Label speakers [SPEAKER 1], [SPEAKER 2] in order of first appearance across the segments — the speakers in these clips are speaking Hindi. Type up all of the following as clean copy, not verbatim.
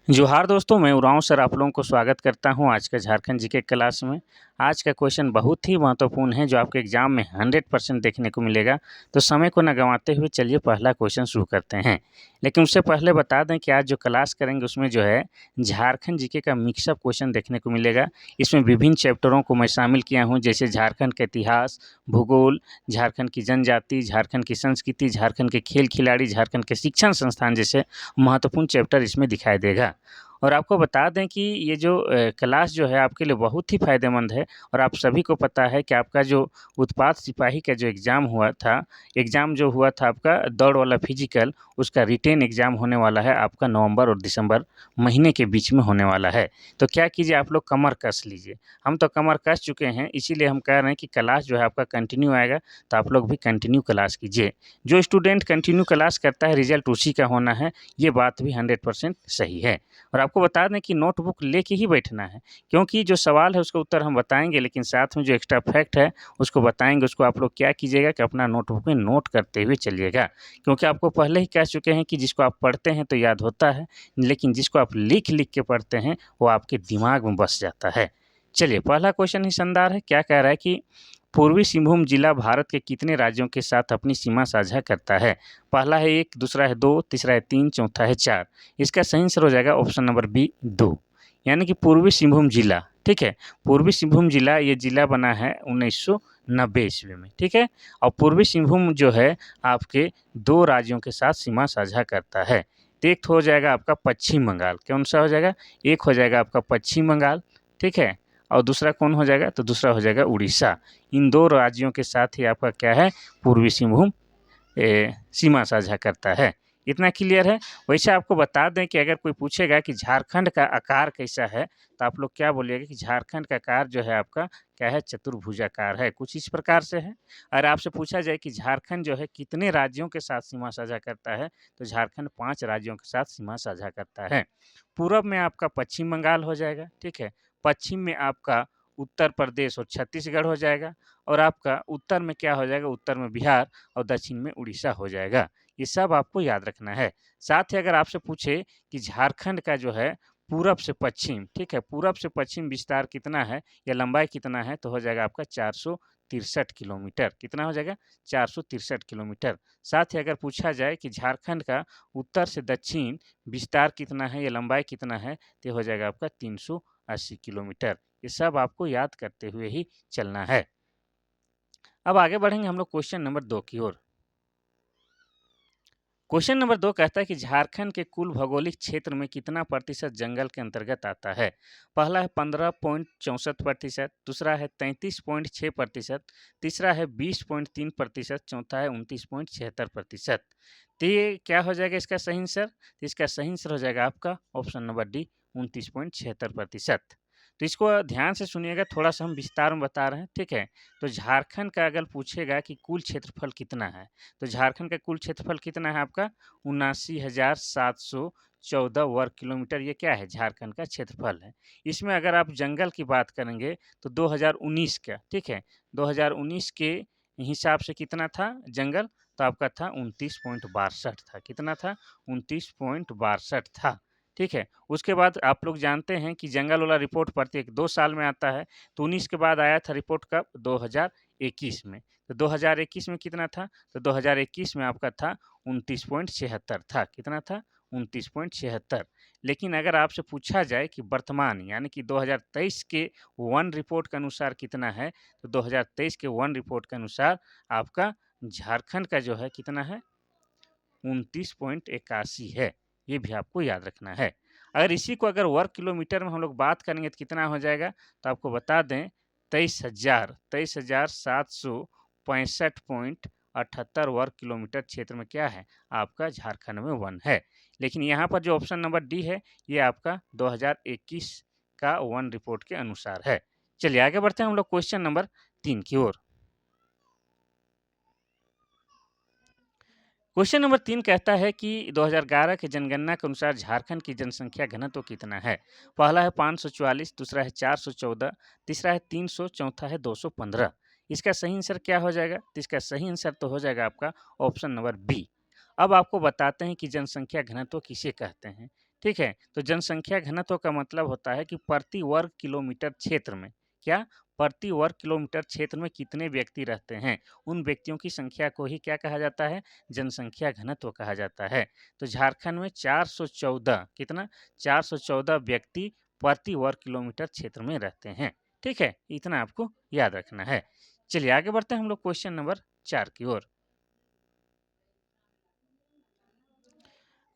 [SPEAKER 1] जोहार दोस्तों, मैं उरांव सर आप लोगों को स्वागत करता हूं आज का झारखंड जीके क्लास में। आज का क्वेश्चन बहुत ही महत्वपूर्ण है जो आपके एग्जाम में 100% देखने को मिलेगा। तो समय को न गंवाते हुए चलिए पहला क्वेश्चन शुरू करते हैं। लेकिन उससे पहले बता दें कि आज जो क्लास करेंगे उसमें जो है झारखंड जीके का मिक्सअप क्वेश्चन देखने को मिलेगा। इसमें विभिन्न चैप्टरों को मैं शामिल किया हूँ, जैसे झारखंड का इतिहास, भूगोल, झारखंड की जनजाति, झारखंड की संस्कृति, झारखंड के खेल खिलाड़ी, झारखंड के शिक्षण संस्थान जैसे महत्वपूर्ण चैप्टर इसमें दिखाई देगा। और आपको बता दें कि ये जो क्लास जो है आपके लिए बहुत ही फ़ायदेमंद है। और आप सभी को पता है कि आपका जो उत्पाद सिपाही का जो एग्ज़ाम जो हुआ था आपका दौड़ वाला फिजिकल, उसका रिटेन एग्ज़ाम होने वाला है आपका नवंबर और दिसंबर महीने के बीच में होने वाला है। तो क्या कीजिए, आप लोग कमर कस लीजिए। हम तो कमर कस चुके हैं, इसीलिए हम कह रहे हैं कि क्लास जो है आपका कंटिन्यू आएगा, तो आप लोग भी कंटिन्यू क्लास कीजिए। जो स्टूडेंट कंटिन्यू क्लास करता है रिजल्ट उसी का होना है, ये बात भी 100% सही है। और आपको बता दें कि नोटबुक लेके ही बैठना है, क्योंकि जो सवाल है उसका उत्तर हम बताएंगे, लेकिन साथ में जो एक्स्ट्रा फैक्ट है उसको बताएंगे। उसको आप लोग क्या कीजिएगा कि अपना नोटबुक में नोट करते हुए चलिएगा, क्योंकि आपको पहले ही कह चुके हैं कि जिसको आप पढ़ते हैं तो याद होता है, लेकिन जिसको आप लिख लिख के पढ़ते हैं वो आपके दिमाग में बस जाता है। चलिए, पहला क्वेश्चन ही शानदार है। क्या कह रहा है कि पूर्वी सिंहभूम जिला भारत के कितने राज्यों के साथ अपनी सीमा साझा करता है? पहला है 1, दूसरा है 2, तीसरा है 3, चौथा है 4। इसका सही आंसर हो जाएगा ऑप्शन नंबर बी 2, यानी कि पूर्वी सिंहभूम जिला। ठीक है, पूर्वी सिंहभूम जिला, ये जिला बना है 1990 ईस्वी में। ठीक है, और पूर्वी सिंहभूम जो है आपके 2 राज्यों के साथ सीमा साझा करता है। तो एक हो जाएगा आपका पश्चिम बंगाल, कौन सा हो जाएगा? एक हो जाएगा आपका पश्चिम बंगाल, ठीक है, और दूसरा कौन हो जाएगा? तो दूसरा हो जाएगा उड़ीसा। इन 2 राज्यों के साथ ही आपका क्या है, पूर्वी सिंहभूम सीमा साझा करता है। इतना क्लियर है? वैसे आपको बता दें कि अगर कोई पूछेगा कि झारखंड का आकार कैसा है, तो आप लोग क्या बोलिएगा कि झारखंड का आकार जो है आपका क्या है, चतुर्भुजाकार है, कुछ इस प्रकार से है। अगर आपसे पूछा जाए कि झारखंड जो है कितने राज्यों के साथ सीमा साझा करता है, तो झारखंड 5 राज्यों के साथ सीमा साझा करता है। पूरब में आपका पश्चिम बंगाल हो जाएगा, ठीक है, पश्चिम में आपका उत्तर प्रदेश और छत्तीसगढ़ हो जाएगा, और आपका उत्तर में क्या हो जाएगा, उत्तर में बिहार, और दक्षिण में उड़ीसा हो जाएगा। ये सब आपको याद रखना है। साथ ही अगर आपसे पूछे कि झारखंड का जो है पूरब से पश्चिम, ठीक है, पूरब से पश्चिम विस्तार कितना है या लंबाई कितना है, तो हो जाएगा आपका 463 किलोमीटर। कितना हो जाएगा? 463 किलोमीटर। साथ ही अगर पूछा जाए कि झारखंड का उत्तर से दक्षिण विस्तार कितना है या लंबाई कितना है, तो हो जाएगा आपका 380 किलोमीटर। ये सब आपको याद करते हुए ही चलना है। अब आगे बढ़ेंगे हम लोग क्वेश्चन नंबर 2 की ओर। क्वेश्चन नंबर 2 कहता है कि झारखंड के कुल भौगोलिक क्षेत्र में कितना प्रतिशत जंगल के अंतर्गत आता है? पहला है 15.64%, दूसरा है 33.6%, तीसरा है 20.3%, चौथा है 29.76%। तो ये क्या हो जाएगा इसका सही आंसर? तो इसका सही आंसर हो जाएगा आपका ऑप्शन नंबर डी, 29.76%। तो इसको ध्यान से सुनिएगा, थोड़ा सा हम विस्तार में बता रहे हैं, ठीक है। तो झारखंड का अगर पूछेगा कि कुल क्षेत्रफल कितना है, तो झारखंड का कुल क्षेत्रफल कितना है आपका? 79,714 वर्ग किलोमीटर। ये क्या है? झारखंड का क्षेत्रफल है। इसमें अगर आप जंगल की बात करेंगे तो 2019 का, ठीक है, 2019 के हिसाब से कितना था जंगल? तो आपका था 29.62 था। कितना था? 29.62 था। ठीक है, उसके बाद आप लोग जानते हैं कि जंगल वाला रिपोर्ट प्रत्येक 2 साल में आता है। तो 19 के बाद आया था रिपोर्ट कब? 2021 में। तो 2021 में कितना था? तो 2021 में आपका था 29.76 था। कितना था? 29.76। लेकिन अगर आपसे पूछा जाए कि वर्तमान यानी कि 2023 के वन रिपोर्ट के अनुसार कितना है, तो 2023 के वन रिपोर्ट के अनुसार आपका झारखंड का जो है कितना है? 29.81 है। ये भी आपको याद रखना है। अगर इसी को अगर वर्ग किलोमीटर में हम लोग बात करेंगे तो कितना हो जाएगा, तो आपको बता दें 23,765.78 वर्ग किलोमीटर क्षेत्र में क्या है आपका झारखंड में वन है। लेकिन यहाँ पर जो ऑप्शन नंबर डी है ये आपका 2021 का वन रिपोर्ट के अनुसार है। चलिए आगे बढ़ते हैं हम लोग क्वेश्चन नंबर 3 की ओर। क्वेश्चन नंबर 3 कहता है कि 2011 के जनगणना के अनुसार झारखंड की जनसंख्या घनत्व कितना है? पहला है 544, दूसरा है 414, तीसरा है 300, चौथा है 215। इसका सही आंसर क्या हो जाएगा? तो इसका सही आंसर तो हो जाएगा आपका ऑप्शन नंबर बी। अब आपको बताते हैं कि जनसंख्या घनत्व किसे कहते हैं। ठीक है? तो जनसंख्या घनत्व का मतलब होता है कि प्रति वर्ग किलोमीटर क्षेत्र में क्या? प्रति वर्ग किलोमीटर क्षेत्र में कितने व्यक्ति रहते हैं, उन व्यक्तियों की संख्या को ही क्या कहा जाता है? जनसंख्या घनत्व कहा जाता है। तो झारखंड में 414 कितना? 414 व्यक्ति प्रति वर्ग किलोमीटर क्षेत्र में रहते हैं। ठीक है? इतना आपको याद रखना है। चलिए आगे बढ़ते हैं हम लोग क्वेश्चन नंबर 4 की ओर।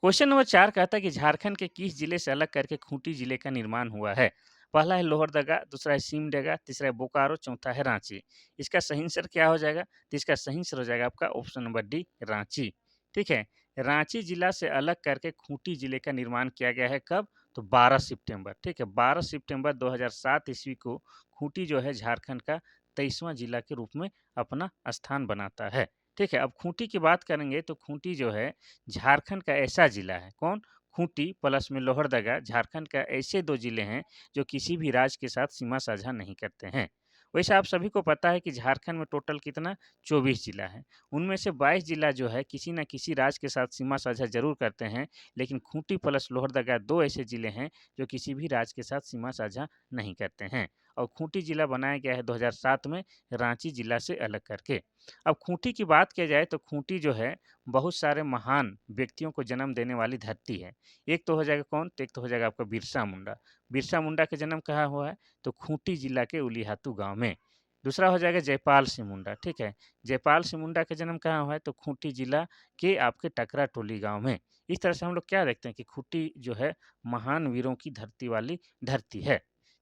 [SPEAKER 1] क्वेश्चन नंबर 4 कहता है कि झारखंड के किस जिले से अलग करके खूंटी जिले का निर्माण हुआ है? पहला है लोहरदगा, दूसरा है सिमडेगा, तीसरा है बोकारो, चौथा है रांची। इसका सही आंसर क्या हो जाएगा? तो इसका सही आंसर हो जाएगा आपका ऑप्शन नंबर डी रांची। ठीक है? रांची जिला से अलग करके खूंटी जिले का निर्माण किया गया है कब? तो 12 सितंबर। ठीक है? 12 सितंबर 2007 ईस्वी को खूंटी जो है झारखंड का 23वां जिला के रूप में अपना स्थान बनाता है। ठीक है? अब खूंटी की बात करेंगे तो खूंटी जो है झारखंड का ऐसा जिला है कौन? खूंटी प्लस में लोहरदगा झारखंड का ऐसे 2 जिले हैं जो किसी भी राज्य के साथ सीमा साझा नहीं करते हैं। वैसे आप सभी को पता है कि झारखंड में टोटल कितना 24 जिला है। उनमें से 22 जिला जो है किसी न किसी राज्य के साथ सीमा साझा ज़रूर करते हैं, लेकिन खूंटी प्लस लोहरदगा 2 ऐसे जिले हैं जो किसी भी राज्य के साथ सीमा साझा नहीं करते हैं। और खूंटी जिला बनाया गया है 2007 में रांची जिला से अलग करके। अब खूंटी की बात किया जाए तो खूंटी जो है बहुत सारे महान व्यक्तियों को जन्म देने वाली धरती है। एक तो हो जाएगा कौन? तो एक तो हो जाएगा आपका बिरसा मुंडा। बिरसा मुंडा का जन्म कहाँ हुआ है? तो खूंटी जिला के उलिहातू गाँव में। दूसरा हो जाएगा जयपाल सिंह मुंडा, ठीक है? जयपाल सिंह मुंडा का जन्म कहाँ हुआ है? तो खूंटी जिला के आपके टकरा टोली गाँव में। इस तरह से हम लोग क्या देखते हैं कि खूंटी जो है महान वीरों की धरती वाली धरती है।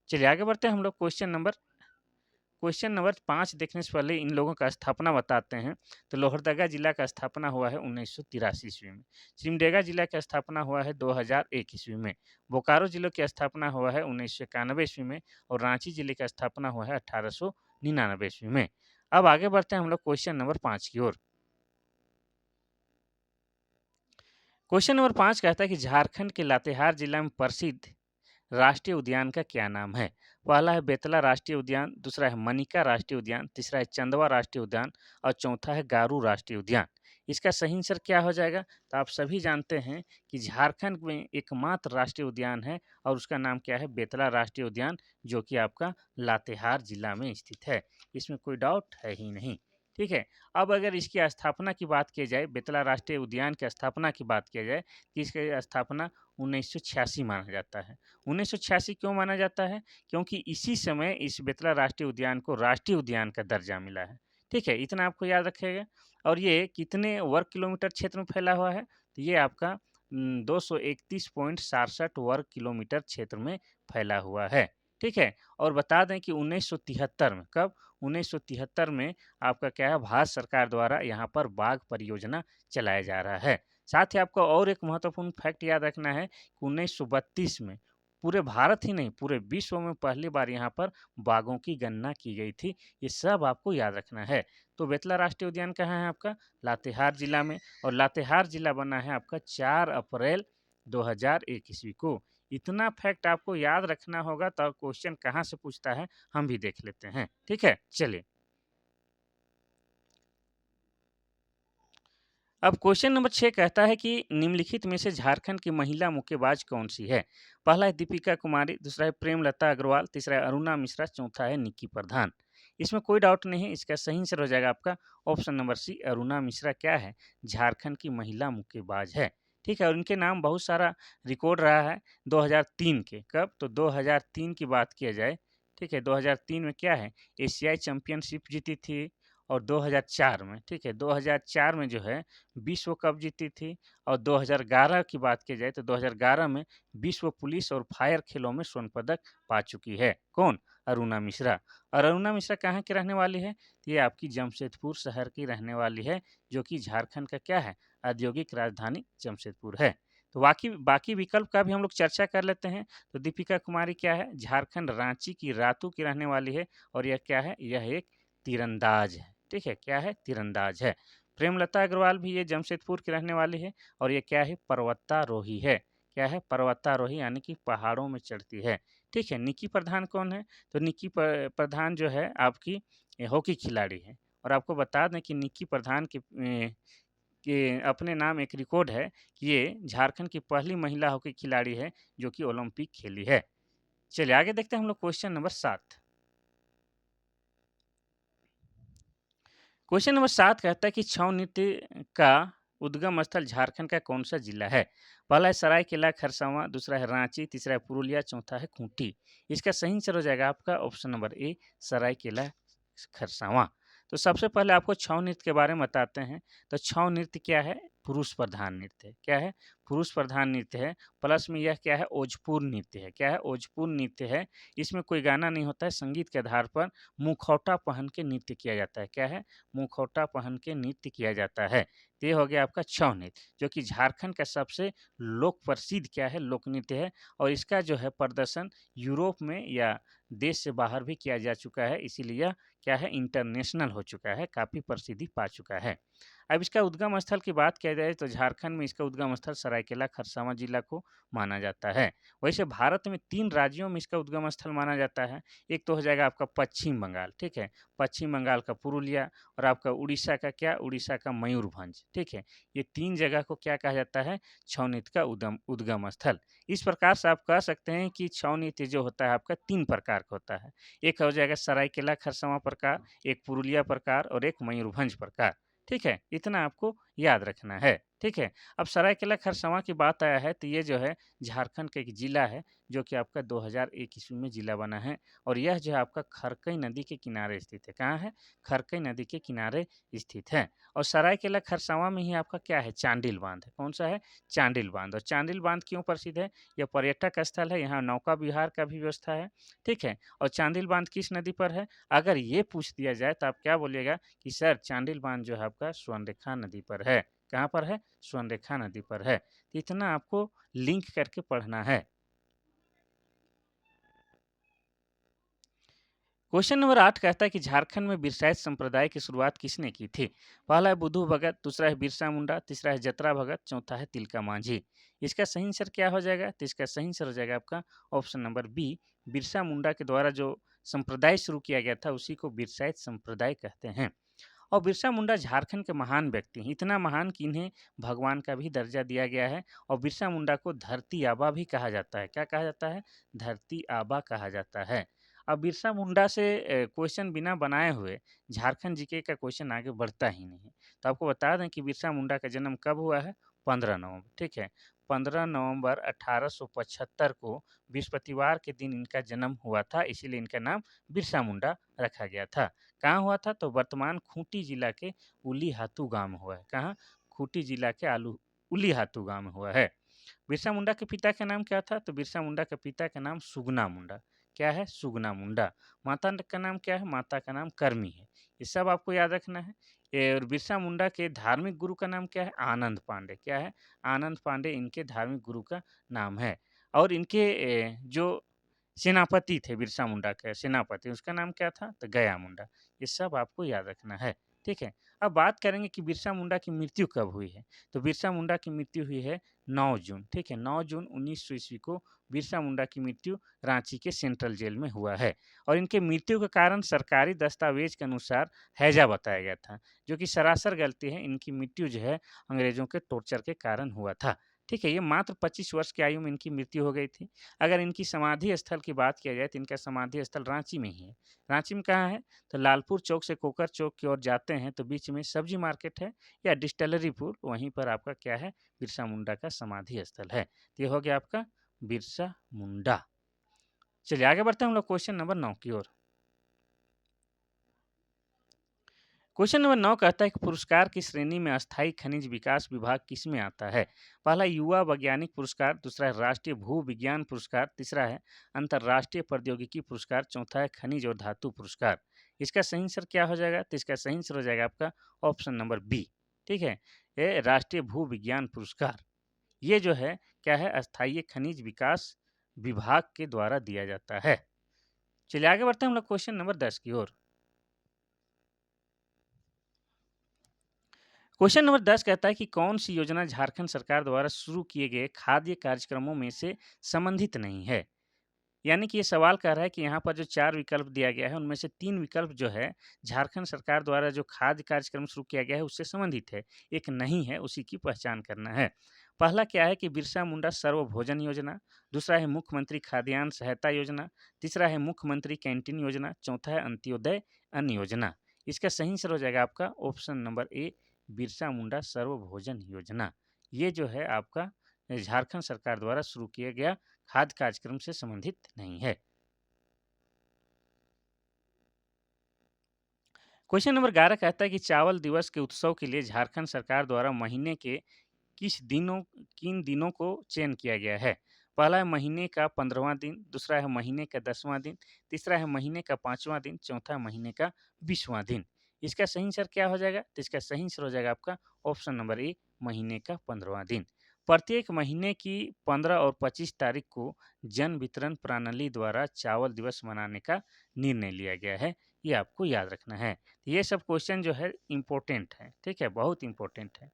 [SPEAKER 1] चलिए आगे बढ़ते हैं हम लोग क्वेश्चन नंबर 5 देखने से पहले इन लोगों का स्थापना बताते हैं। तो लोहरदगा जिला का स्थापना हुआ है 1983 ईस्वी में। सिमडेगा जिला की स्थापना हुआ है 2001 ईस्वी में। बोकारो जिले की स्थापना हुआ है 1991 ईस्वी में और रांची जिले की स्थापना हुआ है 1899 ईस्वी में। अब आगे बढ़ते हैं हम लोग क्वेश्चन नंबर 5 की ओर। क्वेश्चन नंबर 5 कहता है कि झारखंड के लातेहार जिला में प्रसिद्ध राष्ट्रीय उद्यान का क्या नाम है? पहला है बेतला राष्ट्रीय उद्यान, दूसरा है मनिका राष्ट्रीय उद्यान, तीसरा है चंदवा राष्ट्रीय उद्यान और चौथा है गारू राष्ट्रीय उद्यान। इसका सही आंसर क्या हो जाएगा? तो आप सभी जानते हैं कि झारखंड में एकमात्र राष्ट्रीय उद्यान है और उसका नाम क्या है? बेतला राष्ट्रीय उद्यान, जो कि आपका लातेहार जिला में स्थित है। इसमें कोई डाउट है ही नहीं। ठीक है? अब अगर इसकी स्थापना की बात की जाए, बेतला राष्ट्रीय उद्यान की स्थापना की बात की जाए, तो इसकी स्थापना 1986 माना जाता है। 1986 क्यों माना जाता है? क्योंकि इसी समय इस बेतला राष्ट्रीय उद्यान को राष्ट्रीय उद्यान का दर्जा मिला है। ठीक है? इतना आपको याद रखिएगा। और ये कितने वर्ग किलोमीटर क्षेत्र में फैला हुआ है? तो ये आपका 231.67 वर्ग किलोमीटर क्षेत्र में फैला हुआ है। ठीक है? और बता दें कि 1973 में कब? 1973 में आपका क्या है भारत सरकार द्वारा यहाँ पर बाघ परियोजना चलाया जा रहा है। साथ ही आपको और एक महत्वपूर्ण फैक्ट याद रखना है कि 1932 में पूरे भारत ही नहीं पूरे विश्व में पहली बार यहाँ पर बाघों की गणना की गई थी। ये सब आपको याद रखना है। तो बेतला राष्ट्रीय उद्यान कहाँ है आपका? लातेहार जिला में। और लातेहार जिला बना है आपका 4 अप्रैल 2001 ईस्वी को। इतना फैक्ट आपको याद रखना होगा तो क्वेश्चन कहाँ से पूछता है हम भी देख लेते हैं। ठीक है? चलिए अब क्वेश्चन नंबर 6 कहता है कि निम्नलिखित में से झारखंड की महिला मुक्केबाज कौन सी है? पहला है दीपिका कुमारी, दूसरा है प्रेमलता अग्रवाल, तीसरा है अरुणा मिश्रा, चौथा है निक्की प्रधान। इसमें कोई डाउट नहीं है, इसका सही आंसर हो जाएगा आपका option number C Aruna Mishra क्या है? झारखंड की महिला मुक्केबाज है। ठीक है? और इनके नाम बहुत सारा रिकॉर्ड रहा है 2003 के कब? तो 2003 की बात किया जाए। ठीक है? 2003 में क्या है? एशियाई चैंपियनशिप जीती थी। और 2004 में ठीक है 2004 में जो है विश्व कप जीती थी। और 2011 की बात की जाए तो 2011 में विश्व पुलिस और फायर खेलों में स्वर्ण पदक पा चुकी है। कौन? अरुणा मिश्रा। और अरुणा मिश्रा कहाँ की रहने वाली है? ये आपकी जमशेदपुर शहर की रहने वाली है, जो कि झारखंड का क्या है? औद्योगिक राजधानी जमशेदपुर है। तो बाकी बाकी विकल्प का भी हम लोग चर्चा कर लेते हैं। तो दीपिका कुमारी क्या है? झारखंड रांची की रातू की रहने वाली है और यह क्या है? यह एक तीरंदाज है। ठीक है? क्या है? तीरंदाज है। प्रेमलता अग्रवाल भी ये जमशेदपुर की रहने वाली है और ये क्या है? पर्वतारोही है। क्या है? पर्वतारोही यानी कि पहाड़ों में चढ़ती है। ठीक है? निक्की प्रधान कौन है? तो निक्की प्रधान जो है आपकी हॉकी खिलाड़ी है। और आपको बता दें कि निक्की प्रधान की कि अपने नाम एक रिकॉर्ड है कि ये झारखंड की पहली महिला हॉकी खिलाड़ी है जो कि ओलंपिक खेली है। चलिए आगे देखते हैं हम लोग क्वेश्चन नंबर 7। क्वेश्चन नंबर 7 कहता है कि छऊ नृत्य का उद्गम स्थल झारखंड का कौन सा जिला है? पहला है सरायकेला खरसावां, दूसरा है रांची, तीसरा है पुरुलिया, चौथा है खूंटी। इसका सही आंसर हो जाएगा आपका option number A Seraikela Kharsawan. तो सबसे पहले आपको छऊ नृत्य के बारे में बताते हैं। तो छऊ नृत्य क्या है? पुरुष प्रधान नृत्य है। क्या है? पुरुष प्रधान नृत्य है। प्लस में यह क्या है? ओजपूर्ण नृत्य है। क्या है? ओजपूर्ण नृत्य है। इसमें कोई गाना नहीं होता है, संगीत के आधार पर मुखौटा पहन के नृत्य किया जाता है। क्या है? मुखौटा पहन के नृत्य किया जाता है। तो ये हो गया आपका छऊ नृत्य, जो कि झारखंड का सबसे लोक प्रसिद्ध क्या है? लोक नृत्य है। और इसका जो है प्रदर्शन यूरोप में या देश से बाहर भी किया जा चुका है, इसीलिए यह क्या है? इंटरनेशनल हो चुका है, काफ़ी प्रसिद्धि पा चुका है। अब इसका उद्गम स्थल की बात किया जाए तो झारखंड में इसका उद्गम स्थल सरायकेला खरसावां जिला को माना जाता है। वैसे भारत में 3 राज्यों में इसका उद्गम स्थल माना जाता है। एक तो हो जाएगा आपका पश्चिम बंगाल, ठीक है? पश्चिम बंगाल का पुरुलिया, और आपका उड़ीसा का क्या? उड़ीसा का मयूरभंज, ठीक है? ये 3 जगह को क्या कहा जाता है? छऊ नृत्य का उद्गम उद्गम स्थल। इस प्रकार से आप कह सकते हैं कि छऊ नृत्य जो होता है आपका 3 प्रकार का होता है। एक हो जाएगा सरायकेला खरसावां प्रकार, एक पुरुलिया प्रकार और एक मयूरभंज प्रकार। ठीक है? इतना आपको याद रखना है। ठीक है? अब सरायकेला खरसावां की बात आया है तो ये जो है झारखंड का एक जिला है, जो कि आपका 2001 ईस्वी में जिला बना है, और यह जो है आपका खरकई नदी के किनारे स्थित है। कहाँ है? खरकई नदी के किनारे स्थित है। और सरायकेला खरसावां में ही आपका क्या है? चांडिल बांध है। कौन सा है? चांडिल बांध। और चांडिल बांध क्यों प्रसिद्ध है? यह पर्यटक स्थल है, यहाँ नौका विहार का भी व्यवस्था है। ठीक है? और चांडिल बांध किस नदी पर है? अगर ये पूछ दिया जाए तो आप क्या बोलिएगा कि सर चांडिल बांध जो है आपका स्वर्णरेखा नदी पर है। कहाँ पर है? स्वर्णरेखा नदी पर है। तो इतना आपको लिंक करके पढ़ना है। क्वेश्चन नंबर 8 कहता है कि झारखंड में बिरसाइत संप्रदाय की शुरुआत किसने की थी? पहला है बुद्धू भगत, दूसरा है बिरसा मुंडा, तीसरा है जतरा भगत, चौथा है तिलका मांझी। इसका सही आंसर क्या हो जाएगा? तो इसका सही आंसर हो जाएगा आपका option number B, Birsa Munda के द्वारा जो संप्रदाय शुरू किया गया था उसी को बिरसाइत संप्रदाय कहते हैं। और बिरसा मुंडा झारखंड के महान व्यक्ति हैं, इतना महान कि इन्हें भगवान का भी दर्जा दिया गया है। और बिरसा मुंडा को धरती आबा भी कहा जाता है। क्या कहा जाता है? धरती आबा कहा जाता है। अब बिरसा मुंडा से क्वेश्चन बिना बनाए हुए झारखंड जीके का क्वेश्चन आगे बढ़ता ही नहीं है। तो आपको बता दें कि बिरसा मुंडा का जन्म कब हुआ है? 15 नवंबर, ठीक है? 15 नवंबर 1875 को बृहस्पतिवार के दिन इनका जन्म हुआ था, इसीलिए इनका नाम बिरसा मुंडा रखा गया था। कहाँ हुआ था? तो वर्तमान खूंटी जिला के उलीहातू गांव में हुआ है। कहाँ? खूंटी जिला के उलीहातू गांव में हुआ है। बिरसा मुंडा के पिता का नाम क्या था? तो बिरसा मुंडा के पिता का नाम सुगना मुंडा। क्या है? सुगना मुंडा। माता का नाम क्या है? माता का नाम कर्मी है। ये सब आपको याद रखना है। और बिरसा मुंडा के धार्मिक गुरु का नाम क्या है? आनंद पांडे। क्या है? आनंद पांडे इनके धार्मिक गुरु का नाम है। और इनके जो सेनापति थे बिरसा मुंडा के सेनापति, उसका नाम क्या था? तो गया मुंडा। ये सब आपको याद रखना है। ठीक है? अब बात करेंगे कि बिरसा मुंडा की मृत्यु कब हुई है? तो बिरसा मुंडा की मृत्यु हुई है 9 जून, ठीक है? 9 जून 1900 ईस्वी को बिरसा मुंडा की मृत्यु रांची के सेंट्रल जेल में हुआ है। और इनके मृत्यु का कारण सरकारी दस्तावेज के अनुसार हैजा बताया गया था, जो कि सरासर गलती है। इनकी मृत्यु जो है अंग्रेजों के टॉर्चर के कारण हुआ था। ठीक है? ये मात्र 25 वर्ष की आयु में इनकी मृत्यु हो गई थी। अगर इनकी समाधि स्थल की बात किया जाए तो इनका समाधि स्थल रांची में ही है। रांची में कहाँ है? तो लालपुर चौक से कोकर चौक की ओर जाते हैं तो बीच में सब्जी मार्केट है, या डिस्टिलरीपुर, वहीं पर आपका क्या है? बिरसा मुंडा का समाधि स्थल है। तो ये हो गया आपका बिरसा मुंडा। चलिए आगे बढ़ते हैं हम लोग क्वेश्चन नंबर 9 की ओर। क्वेश्चन नंबर 9 कहता है कि पुरस्कार की श्रेणी में अस्थायी खनिज विकास विभाग किसमें आता है? पहला युवा वैज्ञानिक पुरस्कार, दूसरा है राष्ट्रीय भू विज्ञान पुरस्कार, तीसरा है अंतर्राष्ट्रीय प्रौद्योगिकी पुरस्कार, चौथा है खनिज और धातु पुरस्कार। इसका सही आंसर क्या हो जाएगा? तो इसका सही आंसर हो जाएगा आपका ऑप्शन नंबर बी। ठीक है? ये राष्ट्रीय भू विज्ञान पुरस्कार, ये जो है क्या है? अस्थायी खनिज विकास विभाग के द्वारा दिया जाता है। चलिए आगे बढ़ते हैं हम लोग क्वेश्चन नंबर 10 की ओर। क्वेश्चन नंबर 10 कहता है कि कौन सी योजना झारखंड सरकार द्वारा शुरू किए गए खाद्य कार्यक्रमों में से संबंधित नहीं है? यानी कि ये सवाल कर रहा है कि यहाँ पर जो 4 विकल्प दिया गया है, उनमें से 3 विकल्प जो है, झारखंड सरकार द्वारा जो खाद्य कार्यक्रम शुरू किया गया है, उससे संबंधित है। एक नहीं है, उसी की पहचान करना है। पहला क्या है कि बिरसा मुंडा सर्वभोजन योजना, दूसरा है मुख्यमंत्री खाद्यान्न सहायता योजना, तीसरा है मुख्यमंत्री कैंटीन योजना, चौथा है अंत्योदय अन्न योजना। इसका सही आंसर हो जाएगा आपका ऑप्शन नंबर ए, बिरसा मुंडा सर्वभोजन योजना। ये जो है आपका झारखंड सरकार द्वारा शुरू किया गया खाद्य कार्यक्रम से संबंधित नहीं है। क्वेश्चन नंबर 11 कहता है कि चावल दिवस के उत्सव के लिए झारखंड सरकार द्वारा महीने के किन दिनों को चयन किया गया है? पहला है महीने का 15वां दिन, दूसरा है महीने का 10वां दिन, तीसरा है महीने का 5वां दिन, चौथा है महीने का 20वां दिन। इसका सही आंसर क्या हो जाएगा? तो इसका सही आंसर हो जाएगा आपका ऑप्शन नंबर ए, महीने का 15वां दिन। प्रत्येक महीने की 15 और 25 तारीख को जन वितरण प्रणाली द्वारा चावल दिवस मनाने का निर्णय लिया गया है। ये आपको याद रखना है। ये सब क्वेश्चन जो है इम्पोर्टेंट है, ठीक है, बहुत इम्पोर्टेंट है।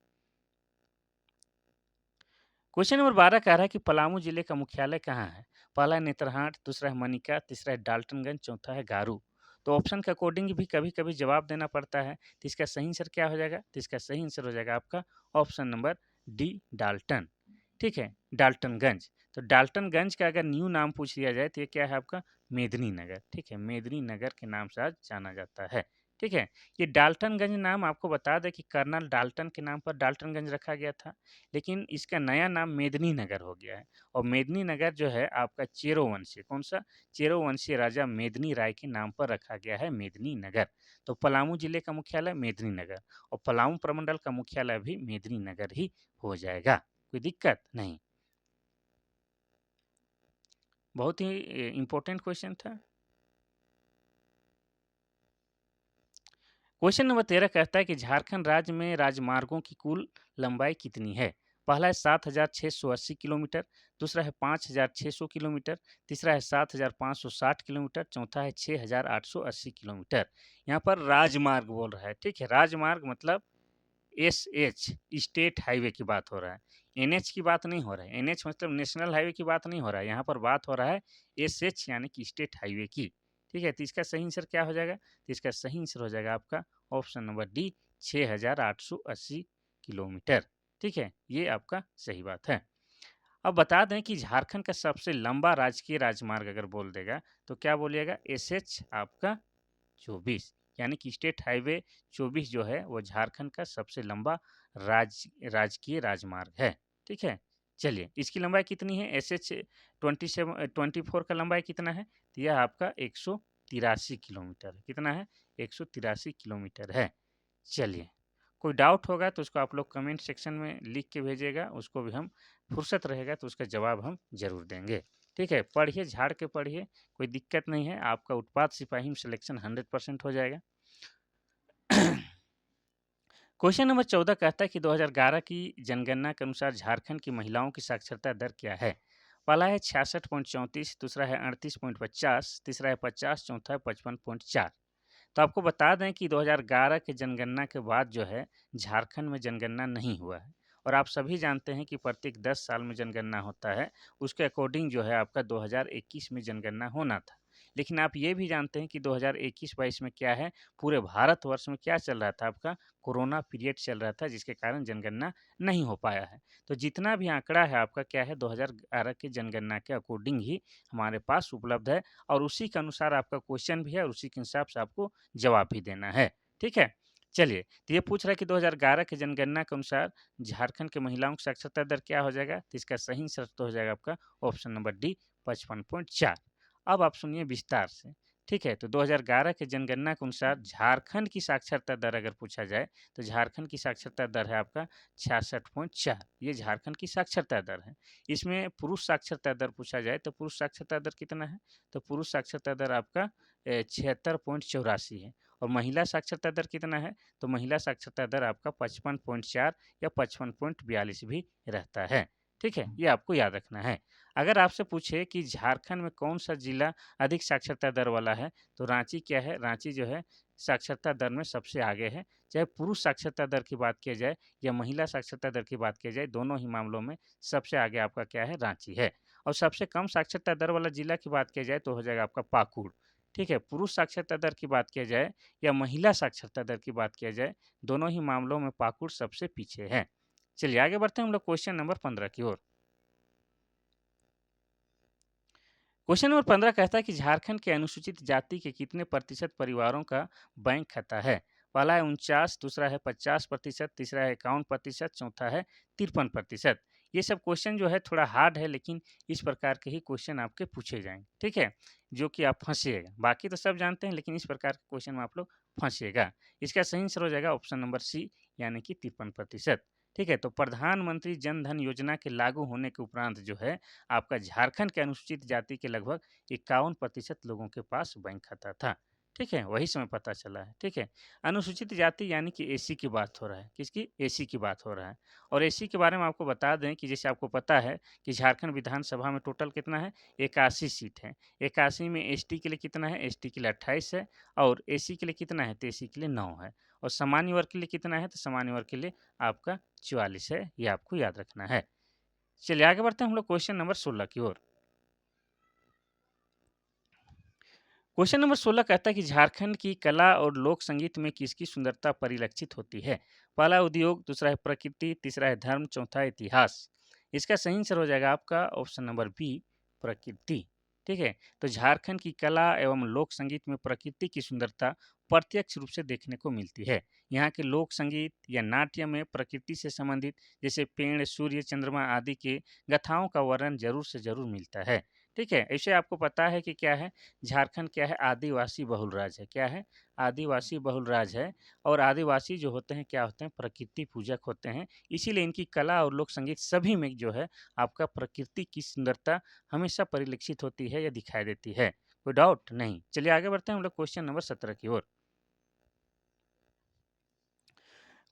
[SPEAKER 1] क्वेश्चन नंबर 12 कह रहा है कि पलामू जिले का मुख्यालय कहाँ है? पहला है नेतरहाट, दूसरा है मनिका, तीसरा है डाल्टनगंज, चौथा है गारू। तो ऑप्शन के अकॉर्डिंग भी कभी-कभी जवाब देना पड़ता है। तो इसका सही आंसर क्या हो जाएगा? तो इसका सही आंसर हो जाएगा आपका ऑप्शन नंबर डी, डाल्टन। ठीक है, डाल्टनगंज। तो डाल्टनगंज का अगर न्यू नाम पूछ लिया जाए तो ये क्या है आपका? मेदिनी नगर। ठीक है, मेदिनी नगर के नाम से आज जाना जाता है। ठीक है, ये डाल्टनगंज नाम आपको बता दें कि कर्नल डाल्टन के नाम पर डाल्टनगंज रखा गया था। लेकिन इसका नया नाम मेदिनी नगर हो गया है और मेदिनी नगर जो है आपका चेरो वंशीय, कौन सा? चेरो वंशीय राजा मेदिनी राय के नाम पर रखा गया है मेदिनी नगर। तो पलामू जिले का मुख्यालय मेदिनी नगर और पलामू प्रमंडल का मुख्यालय भी मेदिनी नगर ही हो जाएगा। कोई दिक्कत नहीं। बहुत ही इंपॉर्टेंट क्वेश्चन था। क्वेश्चन नंबर 13 कहता है कि झारखंड राज्य में राजमार्गों की कुल लंबाई कितनी है? पहला है 7,680 किलोमीटर, दूसरा है 5,600 किलोमीटर, तीसरा है 7,560 किलोमीटर, चौथा है 6,880 किलोमीटर। यहाँ पर राजमार्ग बोल रहा है, ठीक है, राजमार्ग मतलब एस एच, स्टेट हाईवे की बात हो रहा है। एनएच की बात नहीं हो रहा है। एनएच मतलब नेशनल हाईवे की बात नहीं हो रहा है। यहाँ पर बात हो रहा है एस एच यानी कि स्टेट हाईवे की। ठीक है, तो इसका सही आंसर क्या हो जाएगा? तो इसका सही आंसर हो जाएगा आपका ऑप्शन नंबर डी, 6,880 किलोमीटर। ठीक है, ये आपका सही बात है। अब बता दें कि झारखंड का सबसे लंबा राजकीय राजमार्ग अगर बोल देगा तो क्या बोलिएगा? एस एच आपका 24, यानी कि स्टेट हाईवे 24 जो है वो झारखंड का सबसे लंबा राजकीय राजमार्ग है। ठीक है, चलिए इसकी लंबाई कितनी है? एस एच 24 का लंबाई कितना है? तो यह आपका 183 किलोमीटर है। कितना है? 183 किलोमीटर है। चलिए, कोई डाउट होगा तो उसको आप लोग कमेंट सेक्शन में लिख के भेजिएगा, उसको भी हम फुर्सत रहेगा तो उसका जवाब हम ज़रूर देंगे। ठीक है, पढ़िए, झाड़ के पढ़िए, कोई दिक्कत नहीं है, आपका उत्पाद सिपाही में सिलेक्शन 100% हो जाएगा। क्वेश्चन नंबर 14 कहता है कि 2011 की जनगणना के अनुसार झारखंड की महिलाओं की साक्षरता दर क्या है? पहला है 66.34, दूसरा है 38.50, तीसरा है 50, चौथा है 55.4। तो आपको बता दें कि 2011 के जनगणना के बाद जो है झारखंड में जनगणना नहीं हुआ है और आप सभी जानते हैं कि प्रत्येक 10 साल में जनगणना होता है। उसके अकॉर्डिंग जो है आपका 2021 में जनगणना होना था। लेकिन आप ये भी जानते हैं कि 2021-22 में क्या है, पूरे भारतवर्ष में क्या चल रहा था आपका? कोरोना पीरियड चल रहा था जिसके कारण जनगणना नहीं हो पाया है। तो जितना भी आंकड़ा है आपका क्या है 2011 की जनगणना के अकॉर्डिंग ही हमारे पास उपलब्ध है और उसी के अनुसार आपका क्वेश्चन भी है और उसी के हिसाब से आपको जवाब भी देना है। ठीक है? चलिए, तो ये पूछ रहा है कि 2011 की जनगणना के अनुसार झारखंड की महिलाओं की साक्षरता दर क्या हो जाएगा? तो इसका सही आंसर तो हो जाएगा आपका ऑप्शन नंबर डी, 55.4। अब आप सुनिए विस्तार से। ठीक है, तो 2011 की जनगणना के अनुसार झारखंड की साक्षरता दर अगर पूछा जाए, तो झारखंड की साक्षरता दर है आपका 66.4। ये झारखंड की साक्षरता दर है। इसमें पुरुष साक्षरता दर पूछा जाए, तो पुरुष साक्षरता दर कितना है? तो पुरुष साक्षरता दर आपका 76.84 है और महिला साक्षरता दर कितना है? तो महिला साक्षरता दर आपका 55.4 या 55.42 भी रहता है। ठीक है, ये आपको याद रखना है। अगर आपसे पूछे कि झारखंड में कौन-सा जिला अधिक साक्षरता दर वाला है, तो रांची क्या है? रांची जो है साक्षरता दर में सबसे आगे है। चाहे पुरुष साक्षरता दर की बात किया जाए या महिला साक्षरता दर की बात किया जाए, दोनों ही मामलों में सबसे आगे आपका क्या है? रांची है। और सबसे कम साक्षरता दर वाला जिला की बात किया जाए तो हो जाएगा आपका पाकुड़। ठीक है, पुरुष साक्षरता दर की बात किया जाए या महिला साक्षरता दर की बात किया जाए, दोनों ही मामलों में पाकुड़ सबसे पीछे है। चलिए आगे बढ़ते हैं हम लोग क्वेश्चन नंबर 15 की ओर। क्वेश्चन नंबर 15 कहता है कि झारखंड के अनुसूचित जाति के कितने प्रतिशत परिवारों का बैंक खाता है? पहला है 49, दूसरा है 50%, तीसरा है 51%, चौथा है 53%। ये सब क्वेश्चन जो है थोड़ा हार्ड है, लेकिन इस प्रकार के ही क्वेश्चन आपके पूछे जाएंगे, ठीक है, जो कि आप फंसिएगा। बाकी तो सब जानते हैं, लेकिन इस प्रकार के क्वेश्चन में आप लोग फंसिएगा। इसका सही आंसर हो जाएगा ऑप्शन नंबर सी, यानी कि 53%। ठीक है, तो प्रधानमंत्री जन धन योजना के लागू होने के उपरांत जो है आपका झारखंड के अनुसूचित जाति के लगभग 51% लोगों के पास बैंक खाता था। ठीक है, वही समय पता चला है। ठीक है, अनुसूचित जाति यानी कि एसी की बात हो रहा है। किसकी? एसी की बात हो रहा है। और एसी के बारे में आपको बता दें कि जैसे आपको पता है कि झारखंड विधानसभा में टोटल कितना है? 81 सीट है। 81 में एसटी के लिए कितना है? एसटी के लिए 28 है। और एसी के लिए कितना है? तो एसी के लिए 9 है। और सामान्य वर्ग के लिए कितना है? तो सामान्य वर्ग के लिए आपका 44 है। ये आपको याद रखना है। चलिए आगे बढ़ते हैं हम लोग क्वेश्चन नंबर 16 की ओर। क्वेश्चन नंबर 16 कहता है कि झारखंड की कला और लोक संगीत में किसकी सुंदरता परिलक्षित होती है? पहला उद्योग, दूसरा है प्रकृति, तीसरा है धर्म, चौथा है इतिहास। इसका सही आंसर हो जाएगा आपका ऑप्शन नंबर बी, प्रकृति। ठीक है, तो झारखंड की कला एवं लोक संगीत में प्रकृति की सुंदरता प्रत्यक्ष रूप से देखने को मिलती है। यहाँ के लोक संगीत या नाट्य में प्रकृति से संबंधित जैसे पेड़, सूर्य, चंद्रमा आदि के गाथाओं का वर्णन जरूर से जरूर मिलता है। ठीक है, ऐसे आपको पता है कि क्या है, झारखंड क्या है? आदिवासी बहुल राज्य है। क्या है? आदिवासी बहुल राज्य है। और आदिवासी जो होते हैं क्या होते हैं? प्रकृति पूजक होते हैं। इसीलिए इनकी कला और लोक संगीत सभी में जो है आपका प्रकृति की सुंदरता हमेशा परिलक्षित होती है या दिखाई देती है। कोई डाउट नहीं। चलिए आगे बढ़ते हैं हम लोग क्वेश्चन नंबर 17 की ओर।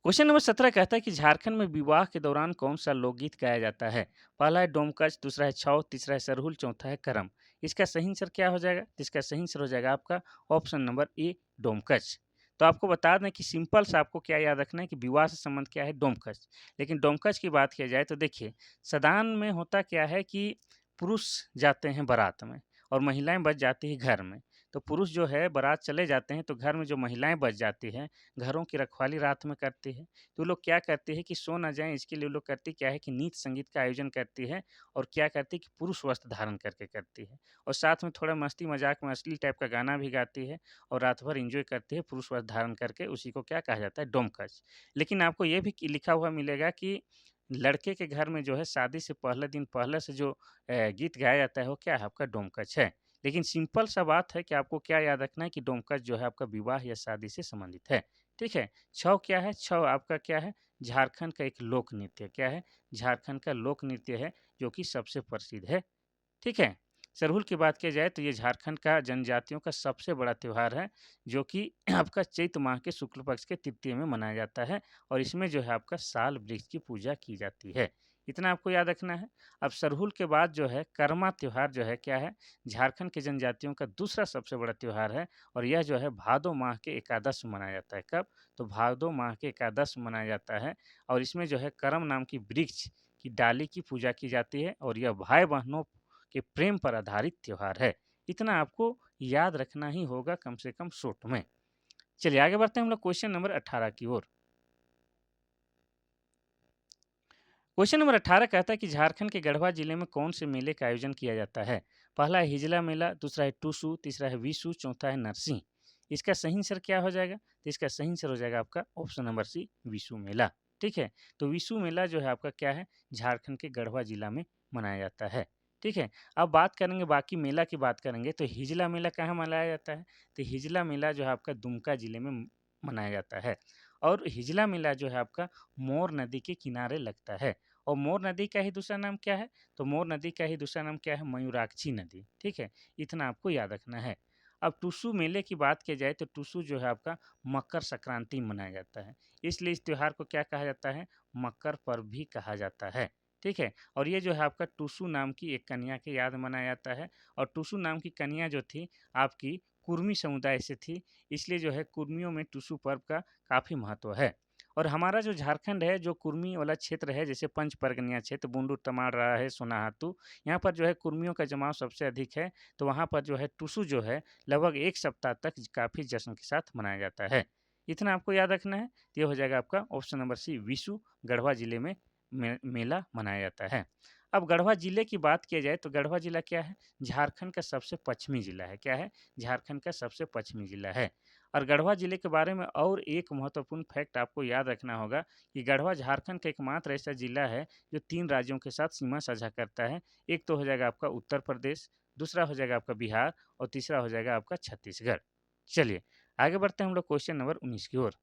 [SPEAKER 1] क्वेश्चन नंबर 17 कहता है कि झारखंड में विवाह के दौरान कौन सा लोकगीत गाया जाता है? पहला है डोमकच, दूसरा है छौ, तीसरा है सरहुल, चौथा है करम। इसका सही आंसर क्या हो जाएगा? इसका सही आंसर हो जाएगा आपका ऑप्शन नंबर ए, डोमकच। तो आपको बता दें कि सिंपल सा आपको क्या याद रखना है कि विवाह से संबंध क्या है? डोमकच। लेकिन डोमकच की बात किया जाए तो देखिए, सदान में होता क्या है कि पुरुष जाते हैं बारात में और महिलाएं बच जाती है घर में। तो पुरुष जो है बारात चले जाते हैं तो घर में जो महिलाएं बच जाती हैं, घरों की रखवाली रात में करती है। तो लोग क्या करते हैं कि सो ना जाएँ, इसके लिए लोग करती क्या है कि नृत्य संगीत का आयोजन करती है। और क्या करती है कि पुरुष वस्त्र धारण करके करती है। और साथ में थोड़ा मस्ती मजाक में अश्लील टाइप का गाना भी गाती है और रात भर एंजॉय करती है पुरुष वस्त्र धारण करके। उसी को क्या कहा जाता है? डोमकच। लेकिन आपको ये भी लिखा हुआ मिलेगा कि लड़के के घर में जो है शादी से पहले दिन पहले से जो गीत गाया जाता है वो क्या है? आपका डोमकच है। लेकिन सिंपल सा बात है कि आपको क्या याद रखना है कि डोमकच जो है आपका विवाह या शादी से संबंधित है। ठीक है, छौ क्या है? छौ आपका क्या है? झारखंड का एक लोक नृत्य। क्या है? झारखंड का लोक नृत्य है, जो कि सबसे प्रसिद्ध है। ठीक है, सरहुल की बात की जाए तो ये झारखंड का जनजातियों का सबसे बड़ा त्योहार है, जो कि आपका चैत माह के शुक्ल पक्ष के तृतीय में मनाया जाता है। और इसमें जो है आपका साल वृक्ष की पूजा की जाती है। इतना आपको याद रखना है। अब सरहुल के बाद जो है कर्मा त्योहार जो है क्या है? झारखंड के जनजातियों का दूसरा सबसे बड़ा त्योहार है। और यह जो है भादो माह के एकादश में मनाया जाता है। कब? तो भादो माह के एकादश में मनाया जाता है। और इसमें जो है करम नाम की वृक्ष की डाली की पूजा की जाती है। और यह भाई बहनों के प्रेम पर आधारित त्योहार है। इतना आपको याद रखना ही होगा कम से कम शॉर्ट में। चलिए आगे बढ़ते हैं हम लोग क्वेश्चन नंबर 18 की ओर। क्वेश्चन नंबर 18 कहता है कि झारखंड के गढ़वा जिले में कौन से मेले का आयोजन किया जाता है? पहला है हिजला मेला, दूसरा है टूसू, तीसरा है विशु, चौथा है नरसिंह। इसका सही आंसर क्या हो जाएगा? तो इसका सही आंसर हो जाएगा आपका ऑप्शन नंबर सी, विशु मेला। ठीक है, तो विशु मेला जो है आपका क्या है? झारखंड के गढ़वा जिला में मनाया जाता है। ठीक है, अब बात करेंगे बाकी मेला की बात करेंगे तो हिजला मेला कहाँ मनाया जाता है? तो हिजला मेला जो है आपका दुमका जिले में मनाया जाता है। और हिजला मेला जो है आपका मोर नदी के किनारे लगता है। और मोर नदी का ही दूसरा नाम क्या है? तो मोर नदी का ही दूसरा नाम क्या है? मयूराक्षी नदी। ठीक है, इतना आपको याद रखना है। अब टूसू मेले की बात की जाए तो टूसू जो है आपका मकर संक्रांति में मनाया जाता है। इसलिए इस त्योहार को क्या कहा जाता है? मकर पर्व भी कहा जाता है। ठीक है, और ये जो है आपका टूसू नाम की एक कन्या के याद मनाया जाता है। और टूसू नाम की कन्या जो थी आपकी कुर्मी समुदाय से थी। इसलिए जो है कुर्मियों में टूसू पर्व का काफ़ी महत्व है। और हमारा जो झारखंड है, जो कुर्मी वाला क्षेत्र है, जैसे पंच परगनिया क्षेत्र, बुंडू, तमाड़ है, सोनाहातू, यहाँ पर जो है कुर्मियों का जमाव सबसे अधिक है। तो वहाँ पर जो है टुसु जो है लगभग 1 सप्ताह तक काफ़ी जश्न के साथ मनाया जाता है। इतना आपको याद रखना है। तो ये हो जाएगा आपका option number C, Vishu Garhwa जिले में मेला मनाया जाता है। अब गढ़वा जिले की बात किया जाए तो गढ़वा जिला क्या है? झारखंड का सबसे पश्चिमी जिला है। क्या है? झारखंड का सबसे पश्चिमी जिला है। और गढ़वा जिले के बारे में और एक महत्वपूर्ण फैक्ट आपको याद रखना होगा कि गढ़वा झारखंड का एकमात्र ऐसा जिला है जो 3 राज्यों के साथ सीमा साझा करता है। एक तो हो जाएगा आपका उत्तर प्रदेश, दूसरा हो जाएगा आपका बिहार और तीसरा हो जाएगा आपका छत्तीसगढ़। चलिए, आगे बढ़ते हैं हम लोग क्वेश्चन नंबर 19 की ओर।